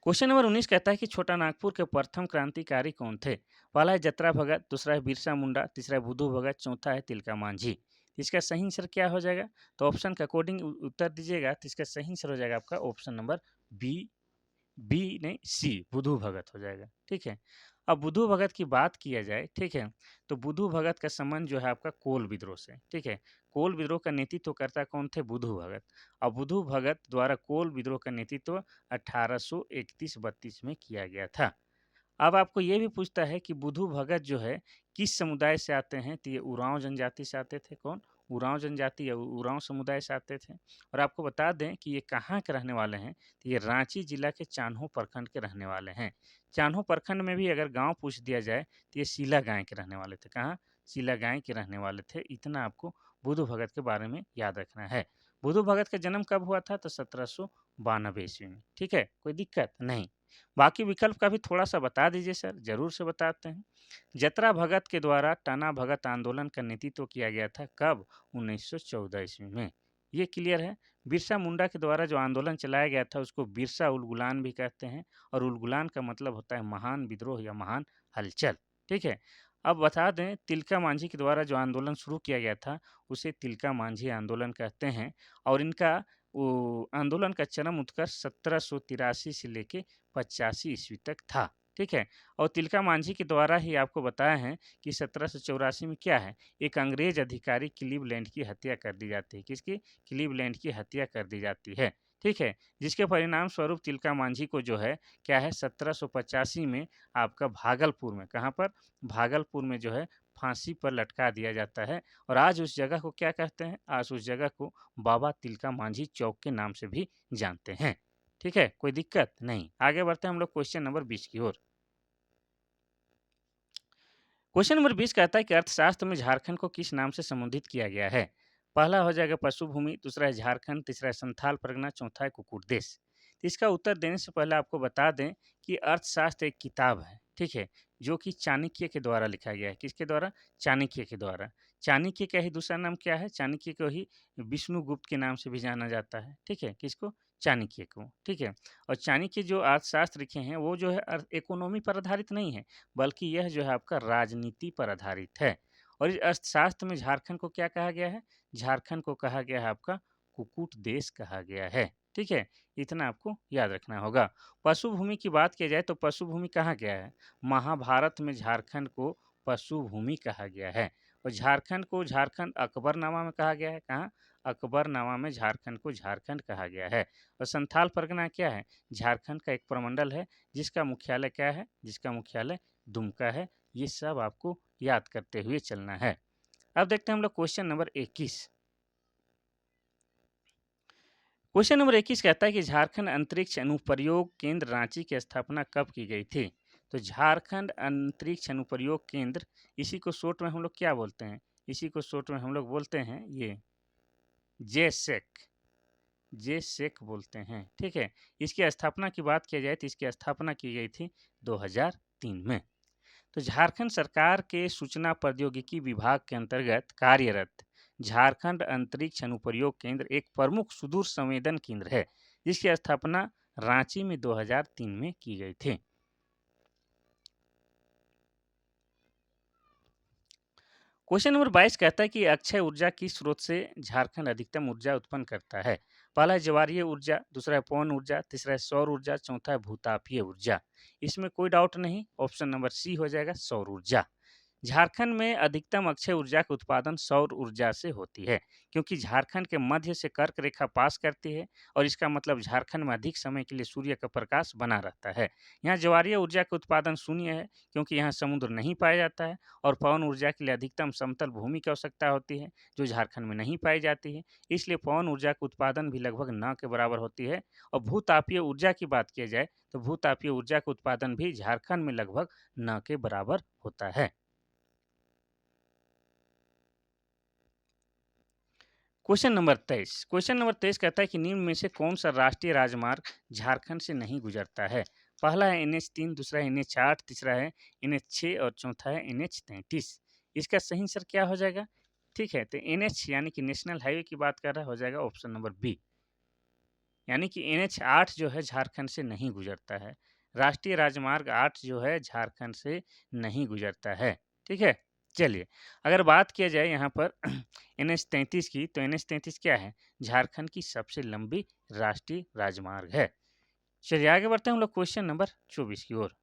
[SPEAKER 1] क्वेश्चन नंबर 19 कहता है कि छोटा नागपुर के प्रथम क्रांतिकारी कौन थे? पहला है जतरा भगत, दूसरा है बिरसा मुंडा, तीसरा है बुद्धू भगत, चौथा है तिलका मांझी। इसका सही आंसर क्या हो जाएगा? तो ऑप्शन के अकॉर्डिंग उत्तर दीजिएगा। तो इसका सही आंसर हो जाएगा आपका ऑप्शन नंबर बी, बी नहीं सी, बुद्धू भगत हो जाएगा। ठीक है। अब बुद्धू भगत की बात किया जाए, ठीक है, तो बुद्धू भगत का संबंध जो है आपका कोल विद्रोह से। ठीक है। कोल विद्रोह का नेतृत्व करता कौन थे? बुद्धू भगत। और बुद्धू भगत द्वारा कोल विद्रोह का नेतृत्व 1831-32 में किया गया था। अब आपको ये भी पूछता है कि बुद्धू भगत जो है किस समुदाय से आते हैं? तो ये उरांव जनजाति से आते थे। कौन? उरांव जनजाति या उरांव समुदाय से आते थे। और आपको बता दें कि ये कहाँ के रहने वाले हैं? तो ये रांची जिला के चान्हो प्रखंड के रहने वाले हैं। चान्हो प्रखंड में भी अगर गांव पूछ दिया जाए तो ये सीला गाय के रहने वाले थे। कहाँ? सीला गाय के रहने वाले थे। इतना आपको बुद्धू भगत के बारे में याद रखना है। बुद्धू भगत का जन्म कब हुआ था? तो 1792 ईस्वी में। ठीक है, कोई दिक्कत नहीं। बाकी विकल्प का भी थोड़ा-सा बता दीजिए सर, ज़रूर से बताते हैं। जतरा भगत के द्वारा टना भगत आंदोलन का नेतृत्व किया गया था कब? 1914 ईस्वी में। ये क्लियर है। बिरसा मुंडा के द्वारा जो आंदोलन चलाया गया था उसको बिरसा उलगुलान भी कहते हैं और उलगुलान का मतलब होता है महान विद्रोह या महान हलचल। ठीक है। अब बता दें तिलका मांझी के द्वारा जो आंदोलन शुरू किया गया था उसे तिलका मांझी आंदोलन कहते हैं और इनका वो आंदोलन का चरम उत्कर्ष 1783 से लेके 85 ईस्वी तक था। ठीक है। और तिलका मांझी के द्वारा ही आपको बताया है कि 1784 में क्या है, एक अंग्रेज अधिकारी क्लीवलैंड की हत्या कर दी जाती है। किसकी? क्लीवलैंड की हत्या कर दी जाती है। ठीक है। जिसके परिणाम स्वरूप तिलका मांझी को जो है क्या है 1785 में आपका भागलपुर में, कहाँ पर? भागलपुर में जो है फांसी पर लटका दिया जाता है। और आज उस जगह को क्या कहते हैं? आज उस जगह को बाबा तिलका मांझी चौक के नाम से भी जानते हैं। ठीक है, कोई दिक्कत नहीं। आगे बढ़ते हैं हम लोग क्वेश्चन नंबर 20 की ओर। क्वेश्चन नंबर 20 कहता है कि अर्थशास्त्र में झारखंड को किस नाम से संबोधित किया गया है? पहला हो जाएगा पशु भूमि, दूसरा है झारखंड, तीसरा है संथाल परगना, चौथा है कुकुट देश। तो इसका उत्तर देने से पहले आपको बता दें कि अर्थशास्त्र एक किताब है, ठीक है, जो कि चाणक्य के द्वारा लिखा गया है। किसके द्वारा? चाणक्य के द्वारा। चाणक्य का ही दूसरा नाम क्या है? चाणक्य को ही विष्णुगुप्त के नाम से भी जाना जाता है। ठीक है, किसको? चाणक्य को। ठीक है। और चाणक्य जो अर्थशास्त्र लिखे हैं वो जो है इकोनॉमी पर आधारित नहीं है, बल्कि यह जो है आपका राजनीति पर आधारित है। और इस अर्थशास्त्र में झारखंड को क्या कहा गया है? झारखंड को कहा गया है आपका कुकुट देश कहा गया है। ठीक है, इतना आपको याद रखना होगा। पशु भूमि की बात की जाए तो पशु भूमि कहा गया है? महाभारत में झारखंड को पशु भूमि कहा गया है। और झारखंड को झारखंड अकबरनामा में कहा गया है। कहाँ? अकबरनामा में झारखंड को झारखंड कहा गया है। और संथाल परगना क्या है? झारखंड का एक प्रमंडल है जिसका मुख्यालय क्या है? जिसका मुख्यालय दुमका है। ये सब आपको याद करते हुए चलना है। अब देखते हैं हम लोग क्वेश्चन नंबर 21। क्वेश्चन नंबर 21 कहता है कि झारखंड अंतरिक्ष अनुप्रयोग केंद्र रांची की स्थापना कब की गई थी? तो झारखंड अंतरिक्ष अनुप्रयोग केंद्र, इसी को शॉर्ट में हम लोग क्या बोलते हैं? इसी को शॉर्ट में हम लोग बोलते हैं ये जेसेक। जेसेक बोलते हैं। ठीक है। इसकी स्थापना की बात की जाए तो इसकी स्थापना की गई थी 2003 में। तो झारखंड सरकार के सूचना प्रौद्योगिकी विभाग के अंतर्गत कार्यरत झारखंड अंतरिक्ष अनुप्रयोग केंद्र एक प्रमुख सुदूर संवेदन केंद्र है जिसकी स्थापना रांची में 2003 में की गई थी। क्वेश्चन नंबर 22 कहता है कि अक्षय ऊर्जा किस स्रोत से झारखंड अधिकतम ऊर्जा उत्पन्न करता है? पहला है ज्वारीय ऊर्जा, दूसरा है पवन ऊर्जा, तीसरा है सौर ऊर्जा, चौथा है भूतापीय ऊर्जा। इसमें कोई डाउट नहीं, ऑप्शन नंबर सी हो जाएगा सौर ऊर्जा। झारखंड में अधिकतम अक्षय ऊर्जा का उत्पादन सौर ऊर्जा से होती है, क्योंकि झारखंड के मध्य से कर्क रेखा पास करती है और इसका मतलब झारखंड में अधिक समय के लिए सूर्य का प्रकाश बना रहता है। यहाँ ज्वारीय ऊर्जा का उत्पादन शून्य है, क्योंकि यहाँ समुद्र नहीं पाया जाता है और पवन ऊर्जा के लिए अधिकतम समतल भूमि की आवश्यकता होती है, जो झारखंड में नहीं पाई जाती है। इसलिए पवन ऊर्जा का उत्पादन भी लगभग न के बराबर होती है। और भूतापीय ऊर्जा की बात किया जाए तो भूतापीय ऊर्जा का उत्पादन भी झारखंड में लगभग न के बराबर होता है। क्वेश्चन नंबर 23 कहता है कि निम्न में से कौन सा राष्ट्रीय राजमार्ग झारखंड से नहीं गुजरता है। पहला है NH3, दूसरा है NH8, तीसरा है NH6 और चौथा है NH33। इसका सही आंसर क्या हो जाएगा? ठीक है, तो NH यानी कि नेशनल हाईवे की बात कर रहा हो जाएगा ऑप्शन नंबर बी, यानी कि NH8 जो है झारखंड से नहीं गुजरता है। राष्ट्रीय राजमार्ग 8 जो है झारखंड से नहीं गुजरता है। ठीक है, चलिए अगर बात किया जाए यहाँ पर NH33 की, तो NH33 क्या है? झारखंड की सबसे लंबी राष्ट्रीय राजमार्ग है। चलिए आगे बढ़ते हैं हम लोग क्वेश्चन नंबर 24 की ओर।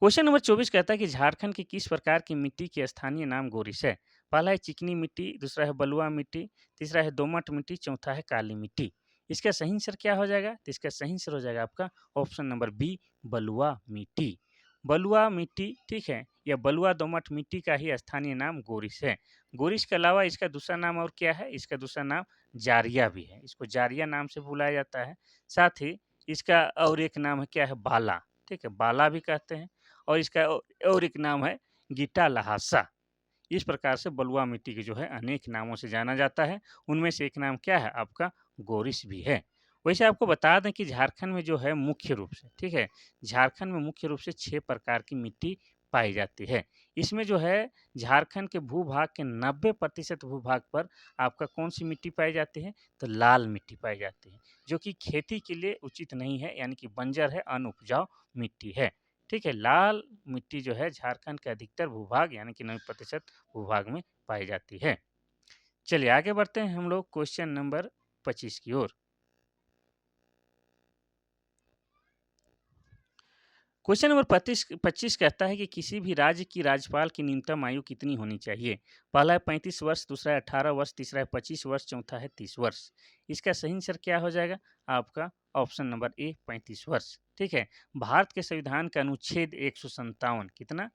[SPEAKER 1] क्वेश्चन नंबर 24 कहता है कि झारखंड की किस प्रकार की मिट्टी के स्थानीय नाम गोरिस है। पहला है चिकनी मिट्टी, दूसरा है बलुआ मिट्टी, तीसरा है दोमट मिट्टी, चौथा है काली मिट्टी। इसका सही आंसर क्या हो जाएगा? तो इसका सही आंसर हो जाएगा आपका ऑप्शन नंबर बी, बलुआ मिट्टी। बलुआ मिट्टी, ठीक है, यह बलुआ दोमट मिट्टी का ही स्थानीय नाम गोरिस है। गोरिस के अलावा इसका दूसरा नाम और क्या है? इसका दूसरा नाम जारिया भी है। इसको जारिया नाम से बुलाया जाता है। साथ ही इसका और एक नाम है क्या है? बाला। ठीक है, बाला भी कहते हैं। और इसका और एक नाम है गीटा लहासा। इस प्रकार से बलुआ मिट्टी के जो है अनेक नामों से जाना जाता है। उनमें से एक नाम क्या है? आपका गोरिस भी है। वैसे आपको बता दें कि झारखंड में जो है मुख्य रूप से, ठीक है, झारखंड में मुख्य रूप से 6 प्रकार की मिट्टी पाई जाती है। इसमें जो है झारखंड के भूभाग के 90% भूभाग पर आपका कौन सी मिट्टी पाई जाती है? तो लाल मिट्टी पाई जाती है, जो कि खेती के लिए उचित नहीं है, यानी कि बंजर है, अनउपजाऊ मिट्टी है। ठीक है, लाल मिट्टी जो है झारखंड के अधिकतर भूभाग यानी कि 90% भूभाग में पाई जाती है। चलिए आगे बढ़ते हैं हम लोग क्वेश्चन नंबर 25 की ओर। क्वेश्चन नंबर 25 कहता है कि किसी भी राज्य की राज्यपाल की न्यूनतम आयु कितनी होनी चाहिए। पहला है 35 वर्ष, दूसरा है 18 वर्ष, तीसरा है 25 वर्ष, चौथा है 30 वर्ष। इसका सही आंसर क्या हो जाएगा? आपका ऑप्शन नंबर ए, 35 वर्ष। ठीक है, भारत के संविधान का अनुच्छेद 157, कितना,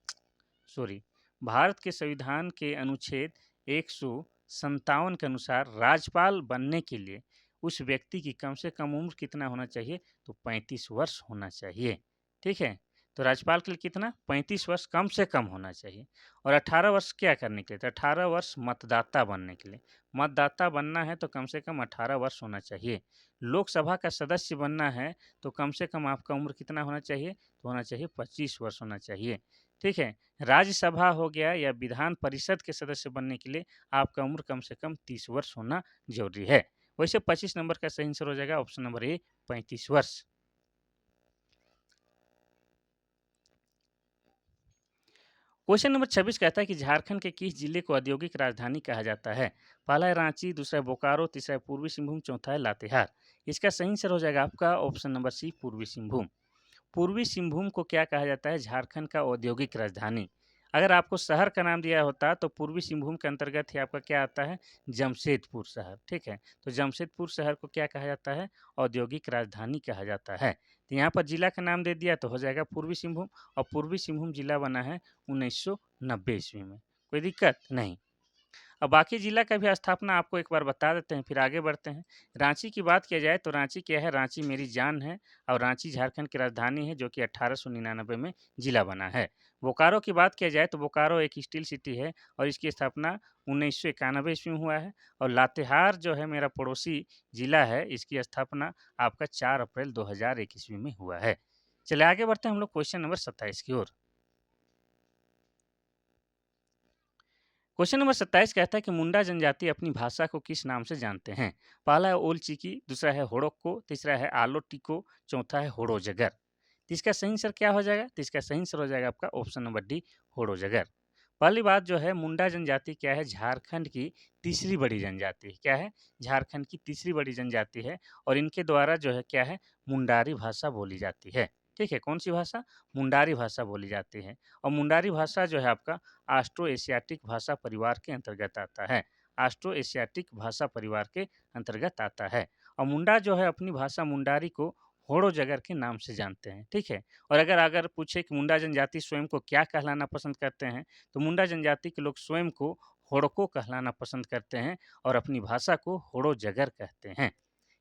[SPEAKER 1] सॉरी, भारत के संविधान के अनुच्छेद 157 के अनुसार राज्यपाल बनने के लिए उस व्यक्ति की कम से कम उम्र कितना होना चाहिए? तो 35 वर्ष होना चाहिए। ठीक है, तो राज्यपाल के लिए कितना? 35 वर्ष कम से कम होना चाहिए। और 18 वर्ष क्या करने के लिए? तो 18 वर्ष मतदाता बनने के लिए। मतदाता बनना है तो कम से कम 18 वर्ष होना चाहिए। लोकसभा का सदस्य बनना है तो कम से कम आपका उम्र कितना होना चाहिए? तो होना चाहिए 25 वर्ष होना चाहिए। ठीक है, राज्यसभा हो गया या विधान परिषद के सदस्य बनने के लिए आपका उम्र कम से कम 30 वर्ष होना जरूरी है। वैसे 25 नंबर का सही आंसर हो जाएगा ऑप्शन नंबर ए, 35 वर्ष। क्वेश्चन नंबर 26 कहता है कि झारखंड के किस जिले को औद्योगिक राजधानी कहा जाता है। पहला है रांची, दूसरा है बोकारो, तीसरा है पूर्वी सिंहभूम, चौथा है लातेहार। इसका सही आंसर हो जाएगा आपका ऑप्शन नंबर सी, पूर्वी सिंहभूम। पूर्वी सिंहभूम को क्या कहा जाता है? झारखंड का औद्योगिक राजधानी। अगर आपको शहर का नाम दिया होता तो पूर्वी सिंहभूम के अंतर्गत ही आपका क्या आता है? जमशेदपुर शहर। ठीक है, तो जमशेदपुर शहर को क्या कहा जाता है? औद्योगिक राजधानी कहा जाता है। तो यहाँ पर जिला का नाम दे दिया तो हो जाएगा पूर्वी सिंहभूम। और पूर्वी सिंहभूम जिला बना है 1990 ईस्वी में। कोई दिक्कत नहीं। अब बाकी जिला का भी स्थापना आपको एक बार बता देते हैं, फिर आगे बढ़ते हैं। रांची की बात किया जाए तो रांची क्या है? रांची मेरी जान है और रांची झारखंड की राजधानी है, जो कि 1899 में जिला बना है। बोकारो की बात किया जाए तो बोकारो एक स्टील सिटी है और इसकी स्थापना 1991 ईस्वी में हुआ है। और लातेहार जो है मेरा पड़ोसी जिला है, इसकी स्थापना आपका 4 अप्रैल 2001 ईस्वी में हुआ है। चलिए आगे बढ़ते हैं हम लोग क्वेश्चन नंबर 27 की ओर। क्वेश्चन नंबर 27 कहता है कि मुंडा जनजाति अपनी भाषा को किस नाम से जानते हैं। पहला है ओल चिकी, दूसरा है होड़ोक्को, तीसरा है आलो टिको, चौथा है होड़ो जगर। तो इसका सही आंसर क्या हो जाएगा? तो इसका सही आंसर हो जाएगा आपका ऑप्शन नंबर डी, होड़ो जगर। पहली बात जो है, मुंडा जनजाति क्या है? झारखंड की तीसरी बड़ी जनजाति है। क्या है? झारखंड की तीसरी बड़ी जनजाति है और इनके द्वारा जो है क्या है? मुंडारी भाषा बोली जाती है। ठीक है, कौन-सी भाषा? मुंडारी भाषा बोली जाती है और मुंडारी भाषा जो है आपका ऑस्ट्रो एशियाटिक भाषा परिवार के अंतर्गत आता है। ऑस्ट्रो एशियाटिक भाषा परिवार के अंतर्गत आता है और मुंडा जो है अपनी भाषा मुंडारी को होड़ो जगर के नाम से जानते हैं, ठीक है? और अगर अगर पूछे कि मुंडा जनजाति स्वयं को क्या कहलाना पसंद करते हैं, तो मुंडा जनजाति के लोग स्वयं को होड़को कहलाना पसंद करते हैं और अपनी भाषा को होड़ो जगर कहते हैं।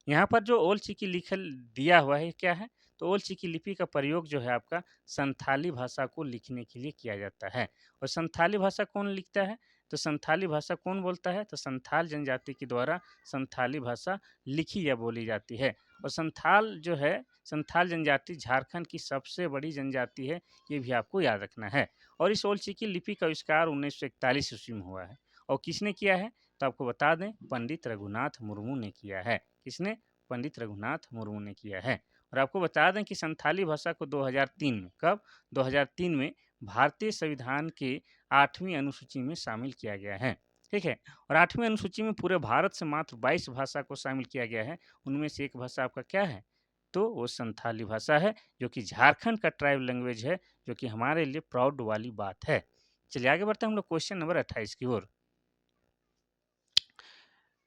[SPEAKER 1] यहाँ पर जो ओल चिकी लिखल दिया हुआ है क्या है? तो ओल चिकी लिपि का प्रयोग जो है आपका संथाली भाषा को लिखने के लिए किया जाता है और संथाली भाषा कौन लिखता है? तो संथाली भाषा कौन बोलता है? तो संथाल जनजाति के द्वारा संथाली भाषा लिखी या बोली जाती है और संथाल जो है, संथाल जनजाति झारखंड की सबसे बड़ी जनजाति है, ये भी आपको याद रखना है और इस ओल चिकी लिपि का आविष्कार 1941 ईस्वी में हुआ है और किसने किया है? तो आपको बता दें, पंडित रघुनाथ मुर्मू ने किया है। किसने? पंडित रघुनाथ मुर्मू ने किया है और आपको बता दें कि संथाली भाषा को 2003 में, कब? 2003 में भारतीय संविधान के 8वीं अनुसूची में शामिल किया गया है, ठीक है? और 8वीं अनुसूची में पूरे भारत से मात्र 22 भाषा को शामिल किया गया है, उनमें से एक भाषा आपका क्या है? तो वो संथाली भाषा है, जो कि झारखंड का ट्राइब लैंग्वेज है, जो कि हमारे लिए प्राउड वाली बात है। चलिए आगे बढ़ते हैं हम लोग क्वेश्चन नंबर 28 की ओर।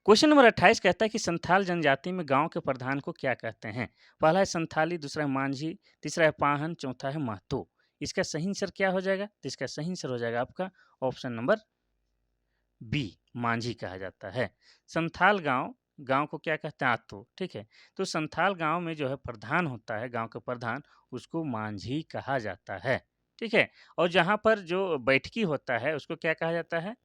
[SPEAKER 1] क्वेश्चन नंबर 28 कहता है कि संथाल जनजाति में गांव के प्रधान को क्या कहते हैं? पहला है संथाली, दूसरा है मांझी, तीसरा है पाहन, चौथा है महतो। इसका सही आंसर क्या हो जाएगा? तो इसका सही आंसर हो जाएगा आपका ऑप्शन नंबर बी, मांझी कहा जाता है। संथाल गांव, गांव को क्या कहते हैं? आतो, ठीक है? तो संथाल गांव में जो है प्रधान होता है, गांव का प्रधान, उसको मांझी कहा जाता है, ठीक है? और जहां पर जो बैठकी होता है उसको क्या कहा जाता है?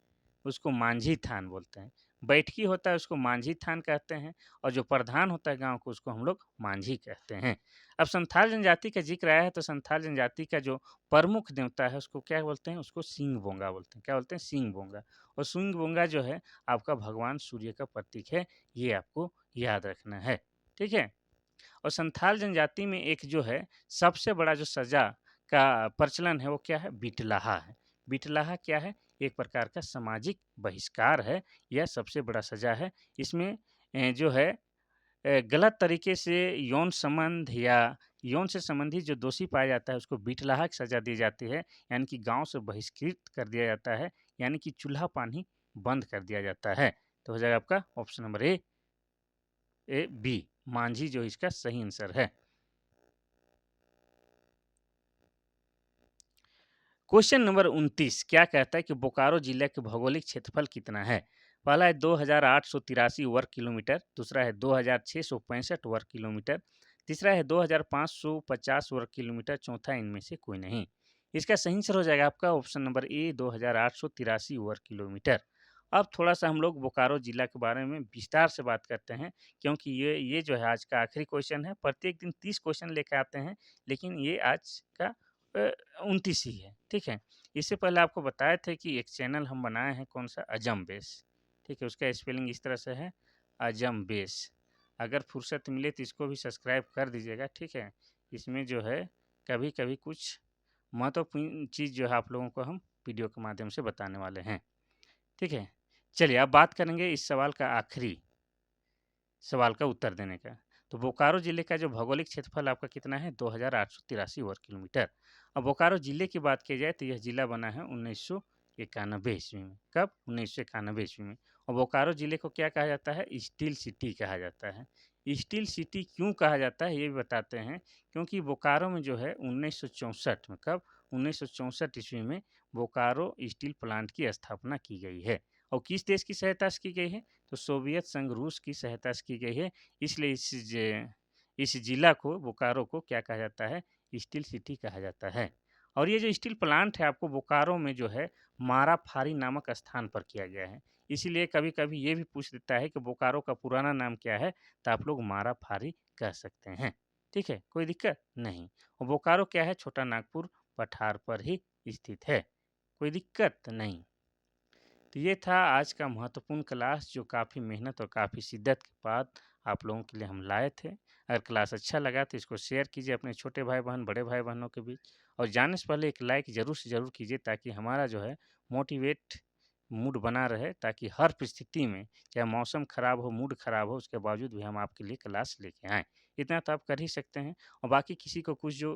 [SPEAKER 1] उसको मांझी थान बोलते हैं। बैठकी होता है उसको मांझी थान कहते हैं और जो प्रधान होता है गांव को उसको हम लोग मांझी कहते हैं। अब संथाल जनजाति का जिक्र आया है तो संथाल जनजाति का जो प्रमुख देवता है उसको क्या बोलते हैं? उसको सिंह बोंगा बोलते हैं। क्या बोलते हैं? सिंह बोंगा। और सिंह बोंगा जो है आपका भगवान सूर्य का प्रतीक है, ये आपको याद रखना है, ठीक है? और संथाल जनजाति में एक जो है सबसे बड़ा जो सजा का प्रचलन है वो क्या है? बिटलाहा है। बिटलाहा क्या है? एक प्रकार का सामाजिक बहिष्कार है, यह सबसे बड़ा सजा है। इसमें जो है गलत तरीके से यौन संबंध या यौन से संबंधित जो दोषी पाया जाता है उसको बिटलाहा की सजा दी जाती है, यानी कि गांव से बहिष्कृत कर दिया जाता है, यानी कि चूल्हा पानी बंद कर दिया जाता है। तो हो जाएगा आपका ऑप्शन नंबर बी, मांझी जो इसका सही आंसर है। क्वेश्चन नंबर 29 क्या कहता है कि बोकारो जिले के भौगोलिक क्षेत्रफल कितना है? पहला है 2883 वर्ग किलोमीटर, दूसरा है 2665 वर्ग किलोमीटर, तीसरा है 2550 वर्ग किलोमीटर, चौथा इनमें से कोई नहीं। इसका सही आंसर हो जाएगा आपका ऑप्शन नंबर ए, 2883 वर्ग किलोमीटर। अब थोड़ा सा हम लोग बोकारो जिला के बारे में विस्तार से बात करते हैं, क्योंकि ये जो है आज का आखिरी क्वेश्चन है। प्रत्येक दिन 30 क्वेश्चन लेकर आते हैं, लेकिन ये आज का 29 ही है, ठीक है? इससे पहले आपको बताए थे कि एक चैनल हम बनाए हैं, कौन सा? अजम बेस, ठीक है? उसका स्पेलिंग इस तरह से है, अजम बेस। अगर फुर्सत मिले तो इसको भी सब्सक्राइब कर दीजिएगा, ठीक है? इसमें जो है कभी-कभी कुछ महत्वपूर्ण चीज़ जो है आप लोगों को हम वीडियो के माध्यम से बताने वाले हैं, ठीक है? चलिए अब बात करेंगे इस सवाल का आखिरी सवाल का उत्तर देने का। तो बोकारो जिले का जो भौगोलिक क्षेत्रफल आपका कितना है? 2883 वर्ग किलोमीटर। अब बोकारो जिले की बात की जाए तो यह जिला बना है 1991 ईस्वी में। कब? 1991 ईस्वी में। और बोकारो जिले को क्या कहा जाता है? स्टील सिटी कहा जाता है। स्टील सिटी क्यों कहा जाता है ये भी बताते हैं, क्योंकि बोकारो में जो है 1964 में, कब? 1964 ईस्वी में बोकारो स्टील प्लांट की स्थापना की गई है। और किस देश की सहायता से की गई है? तो सोवियत संघ रूस की सहायता से की गई है। इसलिए इस जिला को, बोकारो को क्या कहा जाता है? स्टील सिटी कहा जाता है। और ये जो स्टील प्लांट है आपको बोकारो में जो है माराफारी नामक स्थान पर किया गया है। इसीलिए कभी कभी ये भी पूछ देता है कि बोकारो का पुराना नाम क्या है, तो आप लोग माराफारी कह सकते हैं, ठीक है? कोई दिक्कत नहीं। और बोकारो क्या है? छोटा नागपुर पठार पर ही स्थित है, कोई दिक्कत नहीं। तो ये था आज का महत्वपूर्ण क्लास, जो काफ़ी मेहनत और काफ़ी शिद्दत के बाद आप लोगों के लिए हम लाए थे। अगर क्लास अच्छा लगा तो इसको शेयर कीजिए अपने छोटे भाई बहन, बड़े भाई बहनों के बीच, और जाने से पहले एक लाइक ज़रूर से ज़रूर कीजिए, ताकि हमारा जो है मोटिवेट मूड बना रहे, ताकि हर परिस्थिति में, चाहे मौसम खराब हो, मूड खराब हो, उसके बावजूद भी हम आपके लिए क्लास लेके आएँ। इतना तो आप कर ही सकते हैं। और बाकी किसी को कुछ जो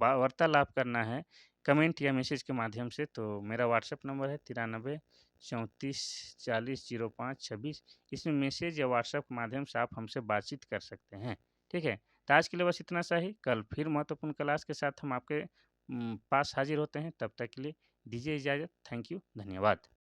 [SPEAKER 1] वार्तालाप करना है कमेंट या मैसेज के माध्यम से, तो मेरा व्हाट्सएप नंबर है 93 34 40 05 26। इसमें मैसेज या व्हाट्सएप के माध्यम से आप हमसे बातचीत कर सकते हैं। ठीक है? तो आज के लिए बस इतना सा ही। कल फिर महत्वपूर्ण क्लास के साथ हम आपके पास हाज़िर होते हैं। तब तक के लिए दीजिए इजाज़त। थैंक यू, धन्यवाद।